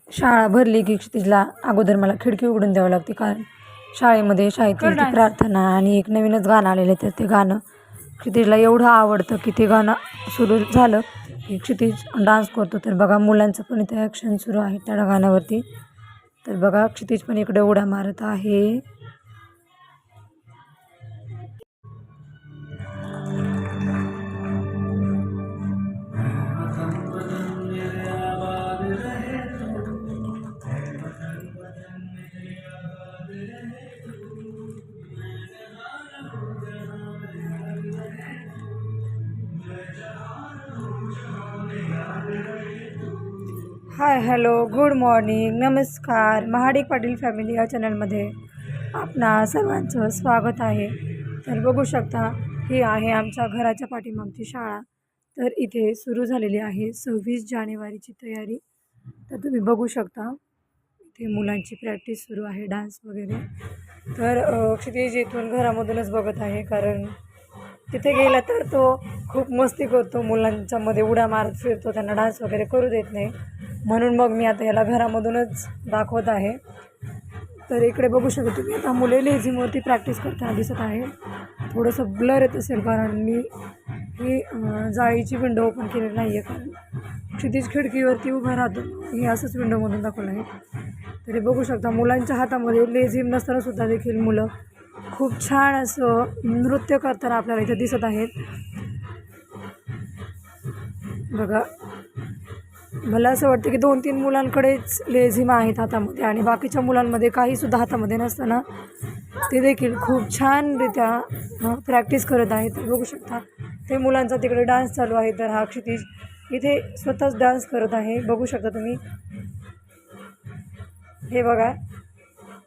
शाळा भरली की क्षितिजला अगोदर मला खिडकी उघडून द्यावी लागते, कारण शाळेतील ती प्रार्थना आणि एक नवीनच गाणं आलेलं आहे, तर ते गाणं क्षितिजला एवढं आवडतं की ते गाणं सुरू झालं की क्षितिज डान्स करतो. तर बघा मुलांचं पण इथे ॲक्शन सुरू आहे त्या गाण्यावरती. तर बघा क्षितिज पण इकडे उड्या मारत आहे. हाय, हॅलो, गुड मॉर्निंग, नमस्कार. महाडिक पाटील फॅमिली या चॅनलमध्ये आपणा सर्वांचं स्वागत आहे. तर बघू शकता, ही आहे आमच्या घराच्या पाठीमागची शाळा. तर इथे सुरू झालेली आहे 26 जानेवारीची तयारी. तर तुम्ही बघू शकता इथे मुलांची प्रॅक्टिस सुरू आहे, डान्स वगैरे. तर क्षितिज इथून घरामधूनच बघत आहे, कारण तिथे गेला तर तो खूप मस्ती करतो, मुलांच्यामध्ये उड्या मारत फिरतो, त्यांना डान्स वगैरे करू देत नाही. म्हणून मग मी आता याला घरामधूनच दाखवत आहे. तर इकडे बघू शकता तुम्ही, आता मुले लेझिमवरती प्रॅक्टिस करताना दिसत आहे. थोडंसं ब्लर येत असेल, कारण मी ही जाळीची विंडो ओपन केलेली नाही आहे, कारण क्षितिज खिडकीवरती उभा राहतो. हे असंच विंडोमधून दाखवलं आहे. तरी बघू शकता मुलांच्या हातामध्ये लेझिम नसताना सुद्धा देखील मुलं खूप छान असं नृत्य करताना आपल्याला इथे दिसत आहेत. बघा, मला असं वाटतं की 2-3 मुलांकडेच लेझिम आहेत हातामध्ये, आणि बाकीच्या मुलांमध्ये काहीसुद्धा हातामध्ये नसताना ते देखील खूप छानरित्या प्रॅक्टिस करत आहेत. बघू शकता ते मुलांचा तिकडे डान्स चालू आहे, तर हा क्षितिज इथे स्वतःच डान्स करत आहे. बघू शकता तुम्ही, हे बघा,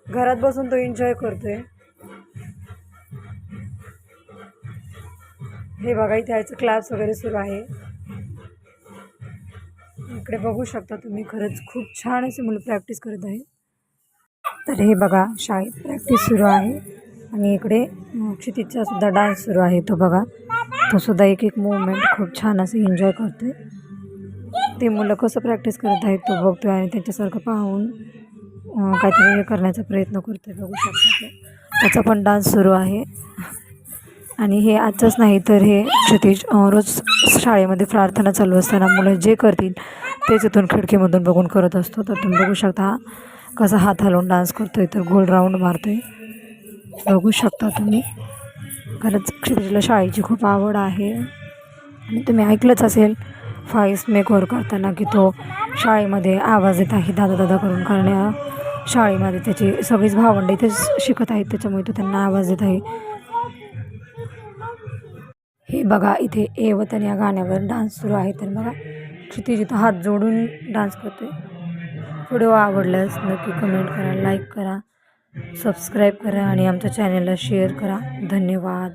घरात बसून तो एन्जॉय करतोय. हे बघा, इथे याचं क्लास वगैरे सुरू आहे. इकडे बघू शकता तुम्ही, खरंच खूप छान असे मुलं प्रॅक्टिस करत आहे. तर हे बघा, शाळेत प्रॅक्टिस सुरू आहे, आणि इकडे क्षितिजचा सुद्धा डान्स सुरू आहे. तो बघा, तो सुद्धा एक एक मूवमेंट खूप छान असं एन्जॉय करतोय. ते मुलं कसं प्रॅक्टिस करत आहेत तो बघतोय, आणि त्यांच्यासारखं पाहून काहीतरी करण्याचा प्रयत्न करतोय. बघू शकता त्याचा पण डान्स सुरू आहे. आणि हे आजच नाही, तर हे क्षितिज रोज शाळेमध्ये प्रार्थना चालू असताना मुलं जे करतील तेच इथून खिडकीमधून बघून करत असतो. तर तुम्ही बघू शकता कसा हात हलवून डान्स करतोय, तर गोल राऊंड मारतोय. बघू शकता तुम्ही, खरंच क्षितिजला शाळेची खूप आवड आहे. आणि तुम्ही ऐकलंच असेल व्हॉइस मेकओव्हर करताना की तो शाळेमध्ये आवाज येत आहे दादा दादा करून, कारण या शाळेमध्ये त्याची सगळीच भावंडं इथेच शिकत आहेत, त्याच्यामुळे तो त्यांना आवाज येत आहे. हे बघा, इथे एवतन या गाण्यावर डान्स सुरू आहे. तर बघा, क्षितिज इथं हात जोडून डान्स करतोय. व्हिडिओ आवडल्यास नक्की कमेंट करा, लाईक करा, सबस्क्राईब करा, आणि आमच्या चॅनलला शेअर करा. धन्यवाद.